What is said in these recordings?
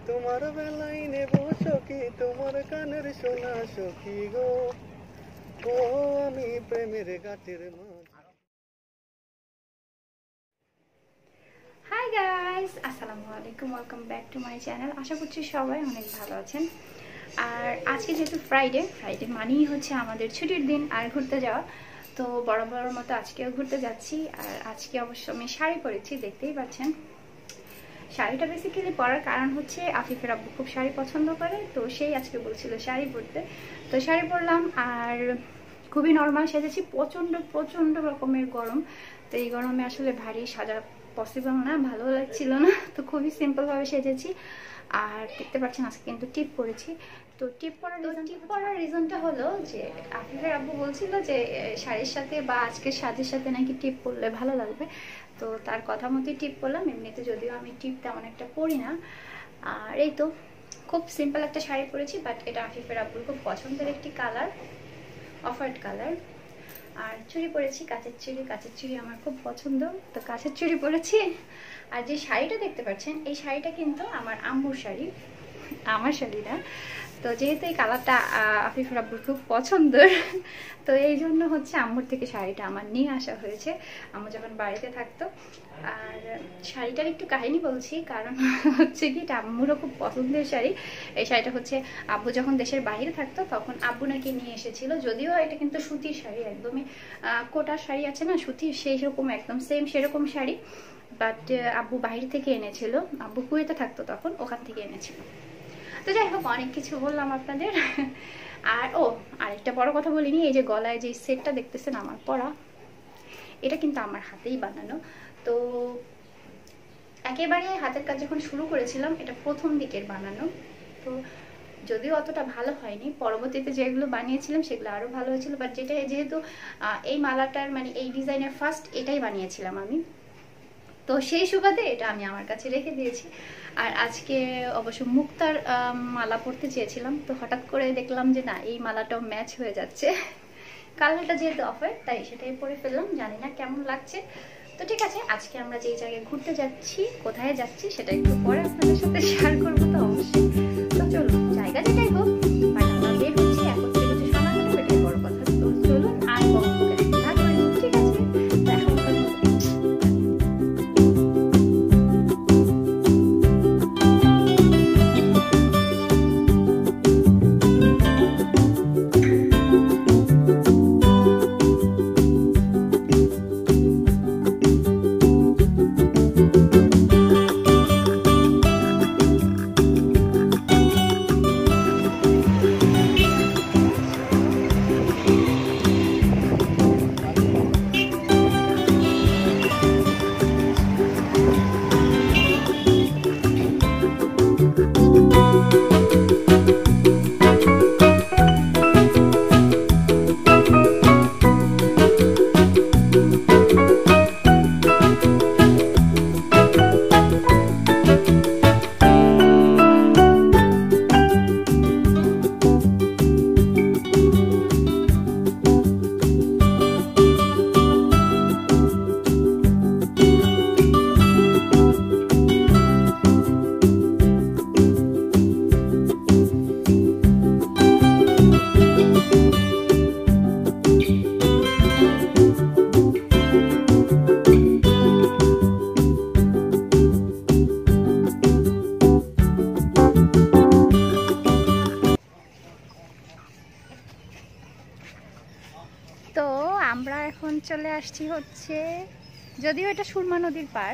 তোমার বেলায় নেব সখী তোমার কানের সোনা সখী গো ও আমি প্রেমের গাছের মাঝ। হাই গাইস, আসসালামু আলাইকুম, welcome back to my channel. আশা করছি সবাই অনেক ভালো আছেন। আর আজকে যেহেতু ফ্রাইডে মানেই হচ্ছে আমাদের ছুটির দিন আর ঘুরতে যাওয়া। তো বরাবরের মতো আজকেও ঘুরতে যাচ্ছি। আর আজকে অবশ্য আমি শাড়ি পরেছি, দেখতেই পাচ্ছেন। শাড়িটা বেসিক্যালি পরার কারণ হচ্ছে আফিফের আব্বু খুব শাড়ি পছন্দ করে, তো সেই আজকে বলছিল শাড়ি পরতে, তো শাড়ি পরলাম। আর খুবই নর্মাল সেজেছি, প্রচণ্ড রকমের গরম। তো এই গরমে আসলে ভারী সাজা পসিবল না, ভালো লাগছিল না, তো খুবই সিম্পলভাবে সেজেছি। আর দেখতে পাচ্ছেন আজকে কিন্তু টিপ পরেছি। তো টিপ পরার রিজনটা হলো যে আফিফের আব্বু বলছিল যে শাড়ির সাথে বা আজকের সাজের সাথে নাকি টিপ পরলে ভালো লাগবে, তো তার কথা মতোই টিপ পরলাম। এমনিতে যদিও আমি টিপ তেমন একটা পরি না। আর এই তো খুব সিম্পল একটা শাড়ি পরেছি, বাট এটা আফিফের আব্বুর খুব পছন্দের একটি কালার, অফ হোয়াইট কালার। আর চুড়ি পরেছি কাচের চুড়ি আমার খুব পছন্দ, তো কাচের চুড়ি পরেছি। আর যে শাড়িটা দেখতে পাচ্ছেন এই শাড়িটা কিন্তু আমার আম্মুর শাড়ি, আমার শাড়ি না। তো যেহেতু এই কালারটা আফিফের আব্বুর খুব পছন্দের, তো এই জন্য হচ্ছে আম্মুর থেকে শাড়িটা আমার নিয়ে আসা হয়েছে আম্মু যখন বাড়িতে থাকতো। আর শাড়িটার একটু কাহিনী বলছি, কারণ হচ্ছে কি এটা আম্মুরও খুব পছন্দের শাড়ি। এই শাড়িটা হচ্ছে আব্বু যখন দেশের বাইরে থাকতো তখন আব্বু নাকি নিয়ে এসেছিল। যদিও এটা কিন্তু সুতির শাড়ি, একদমই কোটার শাড়ি আছে না সুতির, সেই রকম একদম সেম সেরকম শাড়ি, বাট আব্বু বাইরে থেকে এনেছিল। আব্বু কুয়েতে থাকতো তখন, ওখান থেকে এনেছিল। তো যাই হোক, অনেক কিছু বললাম আপনাদের। আর আরেকটা বড় কথা বলিনি, এই যে গলায় যে সেটটা দেখতেছেন আমার পরা, এটা কিন্তু আমার হাতেই বানানো। তো একেবারে হাতের কাজ যখন শুরু করেছিলাম এটা প্রথম দিকের বানানো, তো যদিও অতটা ভালো হয়নি। পরবর্তীতে যেগুলো বানিয়েছিলাম সেগুলো আরও ভালো হয়েছিল, বাট যেটা যেহেতু এই মালাটার মানে এই ডিজাইনের ফার্স্ট এটাই বানিয়েছিলাম আমি, তো সেই সুবাদে এটা আমি আমার কাছে রেখে দিয়েছি। আর আজকে অবশ্য মুক্তার মালা পরতে চেয়েছিলাম, তো হঠাৎ করে দেখলাম যে না, এই মালাটাও ম্যাচ হয়ে যাচ্ছে। কালারটা যেহেতু অফ হোয়াইট তাই সেটাই পরে ফেললাম, জানি না কেমন লাগছে। তো ঠিক আছে, আজকে আমরা যেই জায়গায় ঘুরতে যাচ্ছি, কোথায় যাচ্ছি সেটা একটু পরে আপনাদের সাথে শেয়ার করবো তো অবশ্যই। তো চলুন, জায়গা যেটাই হোক, বাট আমরা বের হচ্ছি এখন থেকে কিছু শোনা যাবে, এটাই বড় কথা। তো চলুন আর ঠিক আছে, তো এখন আমরা এখন চলে আসছি হচ্ছে, যদিও এটা সুরমা নদীর পার,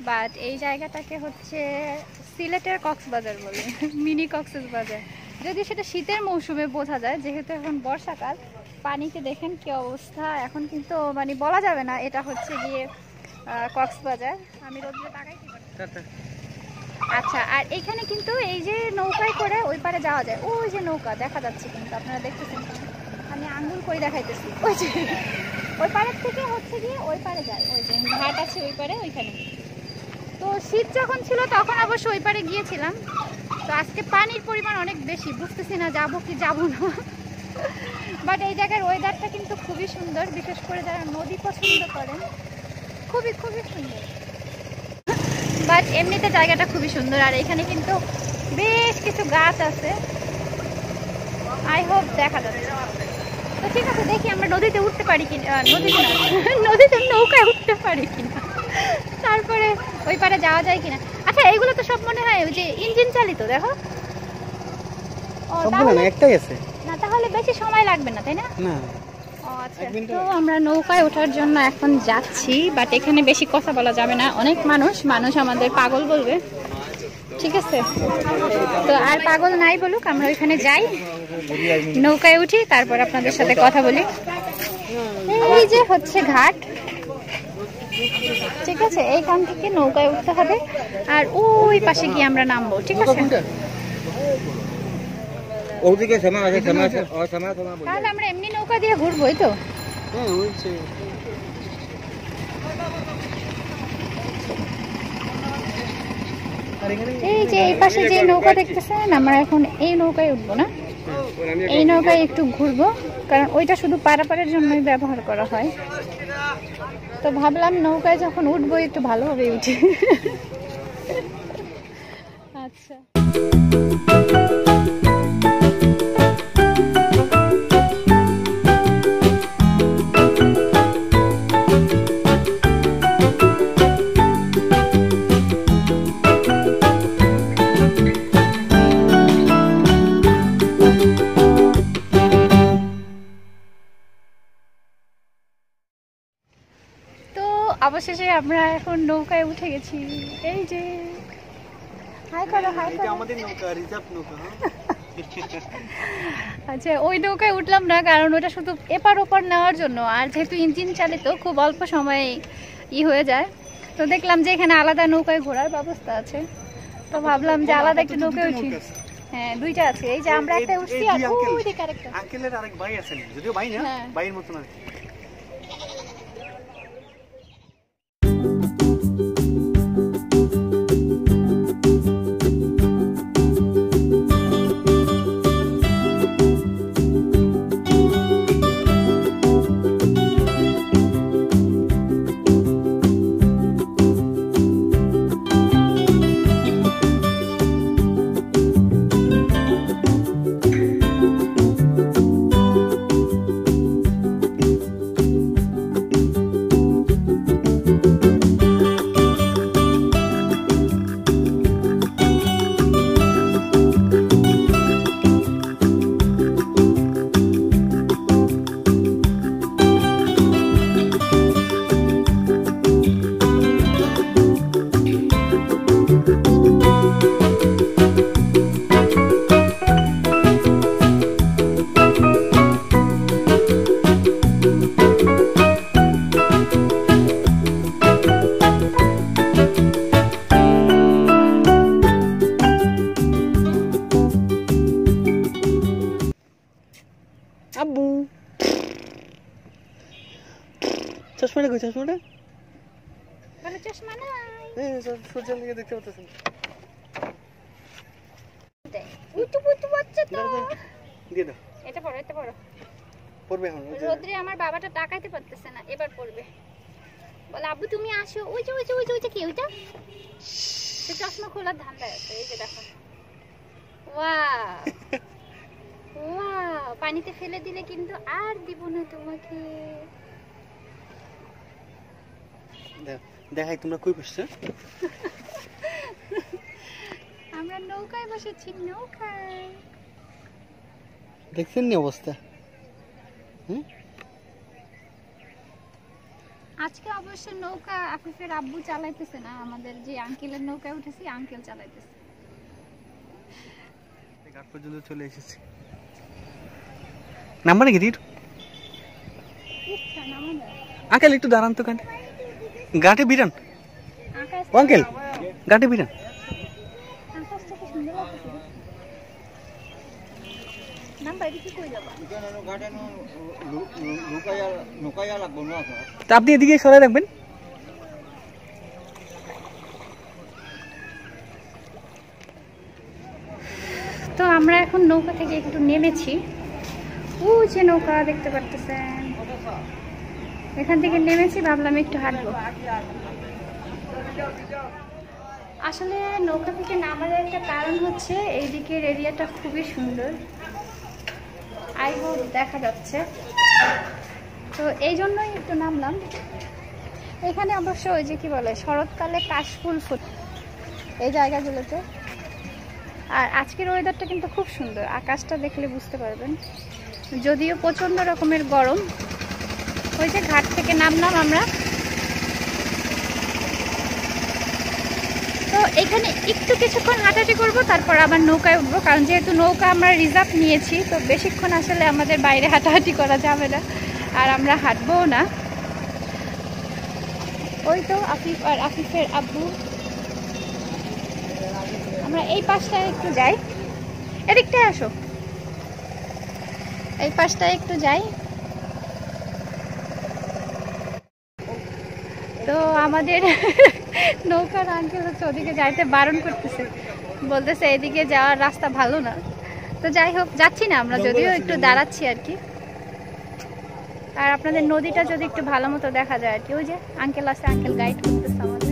বাট এই জায়গাটাকে হচ্ছে সিলেটের কক্সবাজার বলে, মিনি কক্সবাজার। যদিও সেটা শীতের মৌসুমে বোঝা যায়, যেহেতু এখন বর্ষাকাল। পানিতে দেখেন কি অবস্থা, এখন কিন্তু মানে বলা যাবে না এটা হচ্ছে গিয়ে কক্সবাজার। আমি রোদ্রে তাকাইতে পারি। আচ্ছা, আর এইখানে কিন্তু এই যে নৌকায় করে ওই পারে যাওয়া যায়, ওই যে নৌকা দেখা যাচ্ছে কিন্তু আপনারা দেখতেছেন, আমি আঙ্গুল করে দেখাইতেছি, ওই যে ওই পাড়ের থেকে হচ্ছে গিয়ে ওই পারে যায়, ওই যে ঘাট আছে ওই পারে, ওইখানে। তো শীত যখন ছিল তখন অবশ্য ওই পারে গিয়েছিলাম। তো আজকে পানির পরিমাণ অনেক বেশি, বুঝতেছি না যাবো কি যাবো না। বাট এই জায়গার ওয়েদারটা কিন্তু খুবই সুন্দর, বিশেষ করে যারা নদী পছন্দ করেন, খুবই খুবই সুন্দর। বাট এমনিতে জায়গাটা খুবই সুন্দর। আর এখানে কিন্তু বেশ কিছু গাছ আছে, আই হোপ দেখা যাচ্ছে। তো ঠিক আছে, দেখি আমরা নদীতে উঠতে পারি কিনা, নদীতে নৌকায় উঠতে পারি কিনা, তারপরে ওই পারে যাওয়া যায় কিনা। আচ্ছা এইগুলো তো সব মনে হয় ওই যে ইঞ্জিন চালিত, দেখো। একটাই আছে না, তাহলে বেশি সময় লাগবে না, তাই না? না। আচ্ছা, তো আমরা নৌকায় ওঠার জন্য এখন যাচ্ছি, বাট এখানে বেশি কথা বলা যাবে না, অনেক মানুষ আমাদের পাগল বলবে, ঠিক আছে? তো আর পাগল নাই বলুক, আমরা ওইখানে যাই, নৌকায় উঠি, তারপর আপনাদের সাথে কথা বলি। এই যে হচ্ছে ঘাট, ঠিক আছে? এইখান থেকে নৌকায় উঠতে হবে, আর ওই পাশে গিয়ে আমরা নামবো, ঠিক আছে? তাহলে আমরা এমনি নৌকা দিয়ে ঘুরবো, এই তো? এই যে এই পাশে যে নৌকা দেখতেছেন, আমরা এখন এই নৌকায় উঠবো না, এই নৌকায় একটু ঘুরবো, কারণ ওইটা শুধু পারাপারের জন্যই ব্যবহার করা হয়। তো ভাবলাম নৌকায় যখন উঠবো একটু ভালোভাবে উঠি। আচ্ছা, অবশেষে আমরা এখন নৌকায় উঠে গেছি। এই যে হাই করো, হাই করো। আমাদের নৌকা, রিজার্ভ নৌকা। আচ্ছা, ওই নৌকায় উঠলাম না, কারণ ওটা শুধু এপার ওপার নেওয়ার জন্য, আর যেহেতু ইঞ্জিন চালিত খুব অল্প সময়ে হয়ে যায়। তো দেখলাম যে এখানে আলাদা নৌকায় ঘোরার ব্যবস্থা আছে, তো ভাবলাম যে আলাদা একটা নৌকায় উঠি। হ্যাঁ, দুইটা আছে, এই যে আমরা একটা উঠছি আর ওই দিকে আরেকটা। আঙ্কেলের আরেক ভাই আছেন, যদিও ভাই না, ভাইয়ের মতন আর কি। আব্বু, চশমাটা কই? চশমাটা বলে চশমা নাই। এই সূর্যের দিকে দেখতে পাচ্ছেন? উঠু উঠু বাচ্চা তো দিয়ে দাও। এটা পড়ো, এটা পড়ো। পড়বে এখন? রোদ্রে আমার বাবাটা তাকাইতে পারতেছে না, এবার পড়বে। বলে আব্বু তুমি আসো। ওই যে ওই যে ওই যে ওই যে কি ওইটা? সে চশমা খোলার ধান্দায় আছে, এই যে দেখো। ওয়াও ওয়াও, পানিতে ফেলে দিলে কিন্তু আর দিব না তোমাকে। দেখাই তোমরা কই বসছো? আমরা নৌকায় বসেছি, নৌকায়। দেখছেন নি অবস্থা? আজকে অবশ্য নৌকা আফিফের আব্বু চালাইতেছে না, আমাদের যে আঙ্কেলের নৌকায় উঠেছি আঙ্কেল চালাইতেছে। ঘাট পর্যন্ত চলে এসেছি। নাম্বার নাকি দিই? আঙ্কেল একটু দাঁড়ান তো, ঘাটে বিরান। আঙ্কেল ঘাটে বিরান। আপনি এদিকে সরাই রাখবেন। তো আমরা এখন নৌকা থেকে একটু নেমেছি, ও যে নৌকা দেখতে পারতেছেন, এখান থেকে নেমেছি, ভাবলাম একটু হাঁটবো। আসলে নৌকা থেকে নামার একটা কারণ হচ্ছে এই দিকের এরিয়াটা খুবই সুন্দর, আই হোপ দেখা যাচ্ছে, তো এই জন্যই একটু নামলাম। এখানে অবশ্য ওই যে কি বলে শরৎকালে কাশফুল ফুট এই জায়গাগুলোতে। আর আজকের ওয়েদারটা কিন্তু খুব সুন্দর, আকাশটা দেখলে বুঝতে পারবেন, যদিও প্রচণ্ড রকমের গরম। ওই যে ঘাট থেকে নামলাম আমরা, তো এখানে একটু কিছুক্ষণ হাঁটাহাঁটি করবো, তারপর আবার নৌকায় উঠবো, কারণ যেহেতু নৌকা আমরা রিজার্ভ নিয়েছি তো বেশিক্ষণ আসলে আমাদের বাইরে হাঁটাহাঁটি করা যাবে না, আর আমরা হাঁটবোও না। ওই তো আফিফ আর আফিফের আব্বু। আমরা এই পাশটায় একটু যাই, এদিকটায় আসো, এই পাশটায় একটু যাই। তো আমাদের নৌকার আঙ্কেল হচ্ছে ওদিকে যাইতে বারণ করতেছে, বলতেছে এদিকে যাওয়ার রাস্তা ভালো না। তো যাই হোক যাচ্ছি না আমরা, যদিও একটু দাঁড়াচ্ছি আর কি। আর আপনাদের নদীটা যদি একটু ভালো মতো দেখা যায় আর কি। ওই যে আঙ্কেল আছে, আঙ্কেল গাইড করতেছে আমাদের।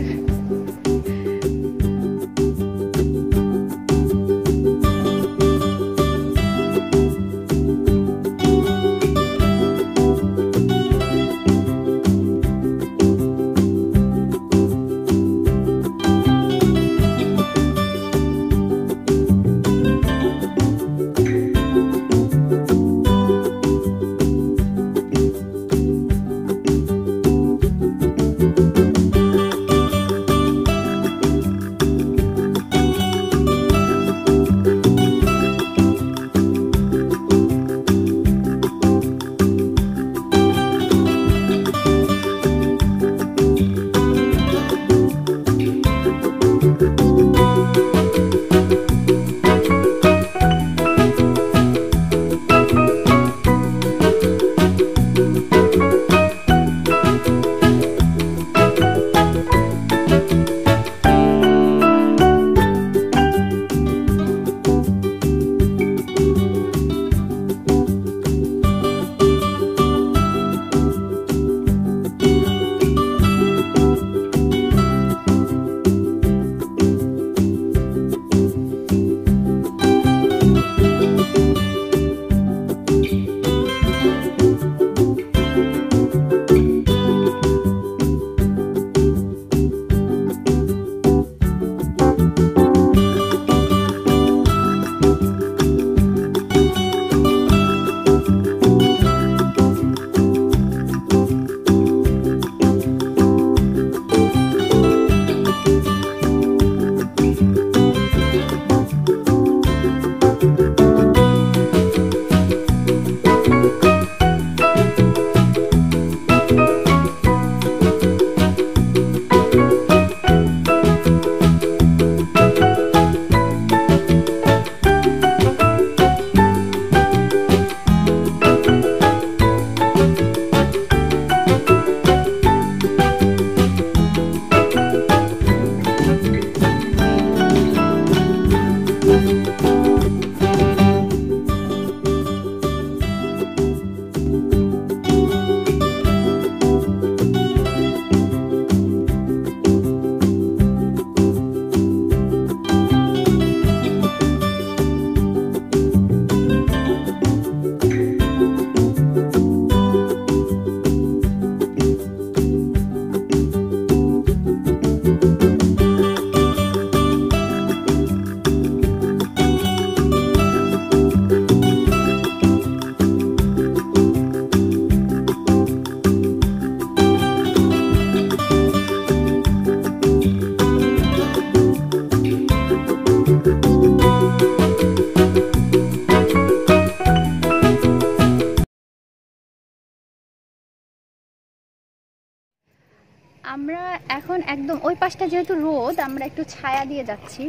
আমরা এখন একদম ওই পাশটা যেহেতু রোদ, আমরা একটু ছায়া দিয়ে যাচ্ছি।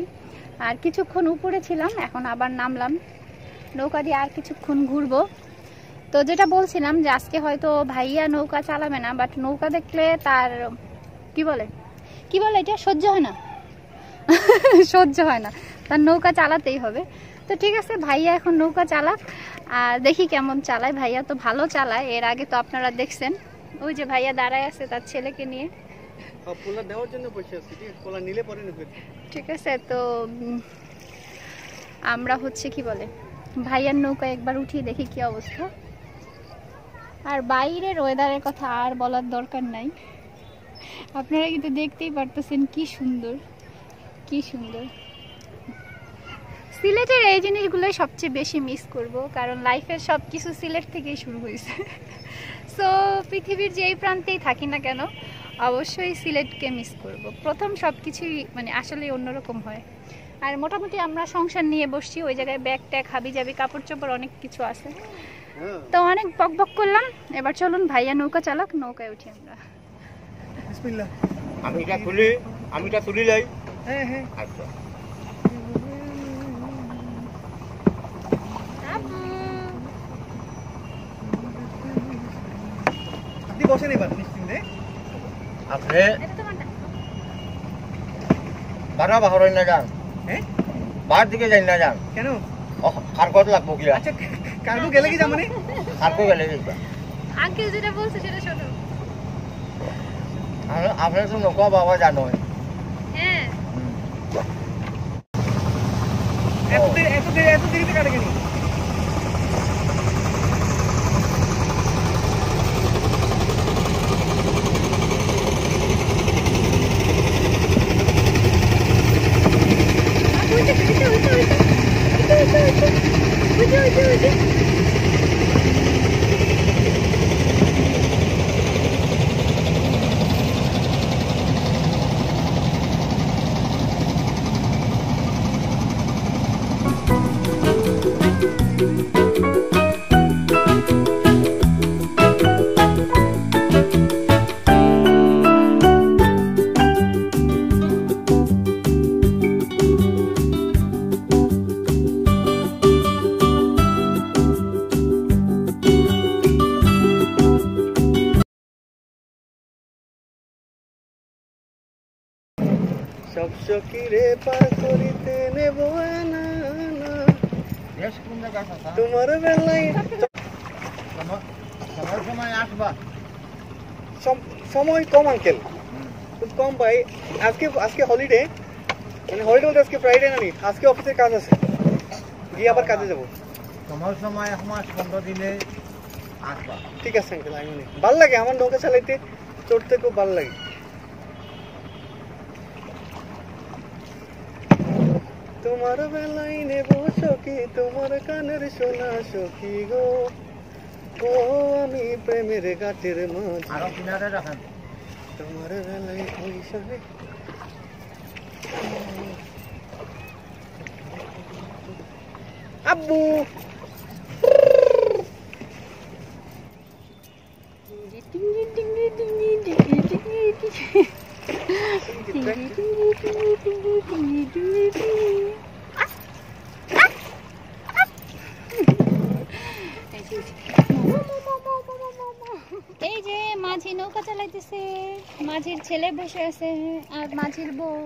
আর কিছুক্ষণ উপরে ছিলাম, এখন আবার নামলাম নৌকা দিয়ে, আর কিছুক্ষণ ঘুরবো। তো যেটা বলছিলাম যে আজকে হয়তো ভাইয়া নৌকা চালাবে না, বাট নৌকা দেখলে তার কি বলে এটা সহ্য হয় না সহ্য হয় না, তার নৌকা চালাতেই হবে। তো ঠিক আছে, ভাইয়া এখন নৌকা চালাক, আর দেখি কেমন চালায়। ভাইয়া তো ভালো চালায়, এর আগে তো আপনারা দেখছেন, ওই যে ভাইয়া দাঁড়ায় আছে তার ছেলেকে নিয়ে। পোলা দেওয়ার জন্য বসে আছি, ঠিক আছে? পোলা নিলে পরে নেবে। ঠিক আছে, তো আমরা হচ্ছে কি বলে ভাইয়ার নৌকা একবার উঠিয়ে দেখি কি অবস্থা। আর বাইরের ওয়েদারের কথা আর বলার দরকার নাই, আপনারা কিন্তু দেখতেই পারতেছেন কি সুন্দর, কি সুন্দর। সিলেটের এই জিনিসগুলোই সবচেয়ে বেশি মিস করব, কারণ লাইফের সব কিছু সিলেট থেকেই শুরু হয়েছে। সো পৃথিবীর যেই প্রান্তেই থাকি না কেন অবশ্যই সিলেটকে মিস করব। প্রথম সব কিছুই মানে আসলে অন্যরকম হয়। আর মোটামুটি আমরা সংসার নিয়ে বসছি, ওই জায়গায় ব্যাগ ট্যাগ হাবি যাবি কাপড় চোপড় অনেক কিছু আছে। তো অনেক বক বক করলাম, এবার চলুন ভাইয়া নৌকা চালাক, নৌকায় উঠি আমরা। বিসমিল্লাহ। আমিটা তুলি লাই। হ্যাঁ হ্যাঁ আচ্ছা, আপনি বসেন এবার নিশ্চিন্তে। আপনি বারা বাহর না যান, হ্যাঁ বার দিকে যাই না যান। কেন? খারকত লাগবো কি? আচ্ছা কার্গো গেলে কি যাবো? খারকো গেলে যাইবা। আঙ্কেল যেটা বলছে সেটা শোনো। আপনার তো নৌকা বাবা জানো। হ্যাঁ এত দেরিতে কাটে কেন? সব সখীরে পার করিতে নেব না না দেশ কোন জায়গা আছে? তোমার বেলায় সময় আসবা। সময় কম আঙ্কেল, খুব কম পাই। আজকে হলিডে, মানে হলিডে বলতে আজকে ফ্রাইডে না, আজকে অফিসের কাজ আছে, গিয়ে আবার কাজে যাবো। তোমার সময় 1 মাস 15 দিনে আসবা। ঠিক আছে আঙ্কেল, আমি ভাল লাগে আমার নৌকা চালাইতে, চড়তে খুব ভালো লাগে। তোমার বেলায় নেব সখী, তোমার কানের সোনা সখী গো, ও আমি প্রেমের গাছের মাঝ, আরো কিনারে রাখেন। তোমার বেলায় পয়সারে আব্বু। এই যে মাঝি নৌকা চালাইতেছে, মাঝির ছেলে বসে আছে আর মাঝির বউ।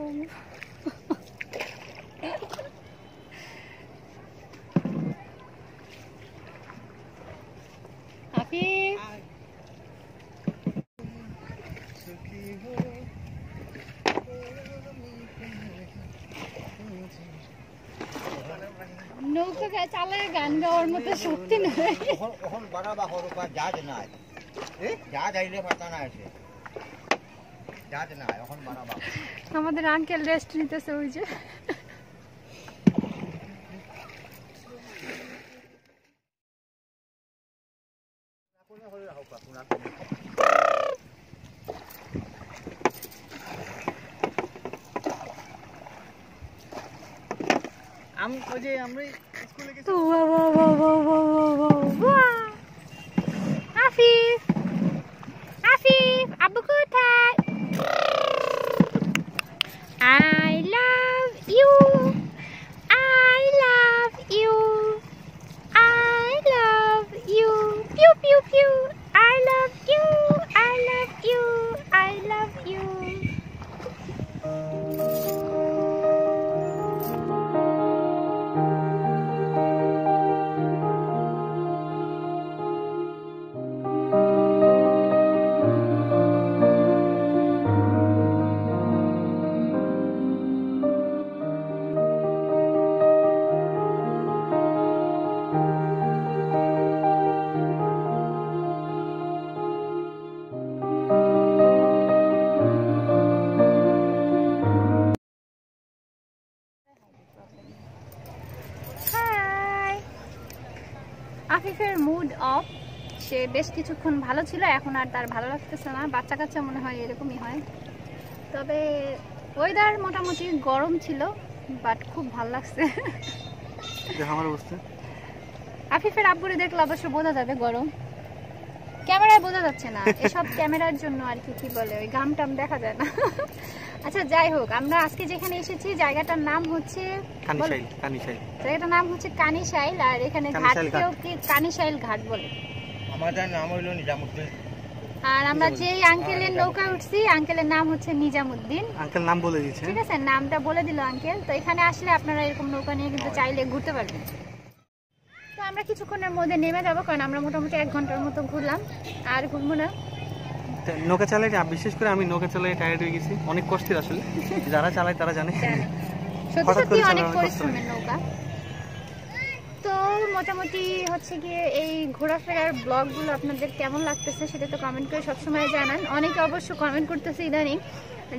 আফিফ নৌকা চালায় গান গাওয়ার মতো শক্তি নেই। এখন বারা বাহর উপর জাহাজ নাই, জাহাজ আইলে পাতা না আছে, জাহাজ নাই এখন বারা বাহর। আমাদের আঙ্কেল রেস্ট নিতেছে ওই যে। ওই যে আমরা স্কুলে গেছি। আফিফ আফিফ আব্বু কোথায়? I love you, I love you, I love you, pew pew pew, I love you, I love you, I love you. আফিফের মুড অফ, সে বেশ কিছুক্ষণ ভালো ছিল, এখন আর তার ভালো লাগতেছে না। বাচ্চা কাচ্চা মনে হয় এরকমই হয়। তবে ওয়েদার মোটামুটি গরম ছিল, বাট খুব ভালো লাগছে। আমার অবস্থা আফিফের আব্বুরে দেখলে অবশ্য বোঝা যাবে গরম, ক্যামেরায় বোঝা যাচ্ছে না, এসব ক্যামেরার জন্য আর কি বলে ওই ঘাম টাম দেখা যায় না। আচ্ছা যাই হোক, আমরা আজকে যেখানে এসেছি জায়গাটার নাম হচ্ছে জায়গাটার নাম হচ্ছে কানিশাইল, আর এখানে ঘাটকেও কানিশাইল ঘাট বলে। আমাদের নাম হইল নিজামুদ্দিন। আর আমরা যে আঙ্কেলের নৌকা উঠছি, আঙ্কেলের নাম হচ্ছে নিজামুদ্দিন। আঙ্কেল নাম বলে দিয়েছে, ঠিক আছে, নামটা বলে দিল আঙ্কেল। তো এখানে আসলে আপনারা এরকম নৌকা নিয়ে কিন্তু চাইলে ঘুরতে পারবেন। তো আমরা কিছুক্ষণের মধ্যে নেমে যাবো, কারণ আমরা মোটামুটি 1 ঘন্টার মতো ঘুরলাম, আর ঘুরবো না। নৌকা চালাই, বিশেষ করে আমি নৌকা চালাই টায়ার্ড হয়ে গেছি, অনেক কষ্টের আসলে, যারা চালায় তারা জানে। সত্যি সত্যি অনেক পরিশ্রমের নৌকা। তো মোটামুটি হচ্ছে গিয়ে এই ঘোরাফেরার ব্লগগুলো আপনাদের কেমন লাগতেছে সেটা তো কমেন্ট করে সবসময় জানান। অনেকে অবশ্য কমেন্ট করতেছে ইদানিং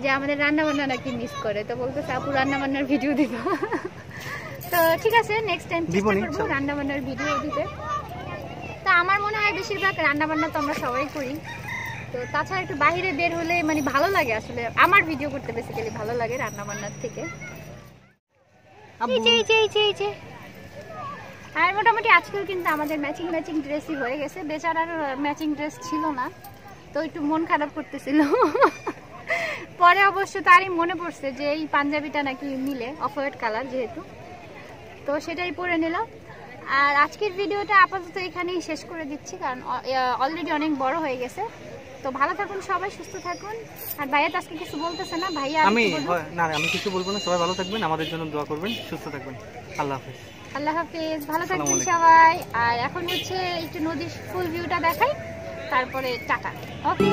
যে আমাদের রান্নাবান্না নাকি মিস করে, তো বলতেছে আপু রান্নাবান্নার ভিডিও দিব। তো ঠিক আছে, নেক্সট টাইম চেষ্টা করবো রান্নাবান্নার ভিডিও দিতে। তো আমার মনে হয় বেশিরভাগ রান্নাবান্না তো আমরা সবাই করি, তো তাছাড়া একটু বাইরে বের হলে মানে ভালো লাগে। আসলে আমার ভিডিও করতে বেসিক্যালি ভালো লাগে রান্নাবান্নার থেকে। আর মোটামুটি আজকেও কিন্তু আমাদের ম্যাচিং ড্রেসই হয়ে গেছে, বেচারার ম্যাচিং ড্রেস ছিল না, তো একটু মন খারাপ করতেছিল। পরে অবশ্য তারই মনে পড়ছে যে এই পাঞ্জাবিটা নাকি মিলে, অফ হোয়াইট কালার যেহেতু, তো সেটাই পরে নিলাম। আর আজকের ভিডিওটা আপাতত এখানেই শেষ করে দিচ্ছি, কারণ অলরেডি অনেক বড় হয়ে গেছে। তো ভালো থাকুন সবাই, সুস্থ থাকুন। আর ভাইয়া আজকে কিছু বলতেছে না? ভাইয়া আমি কিছু বলবো না, সবাই ভালো থাকবেন, আমাদের জন্য দোয়া করবেন, সুস্থ থাকবেন। আল্লাহ হাফেজ। আল্লাহ হাফেজ, ভালো থাকবেন সবাই। আর এখন হচ্ছে একটু নদীর ফুল ভিউটা দেখাই, তারপরে টাটা। ওকে।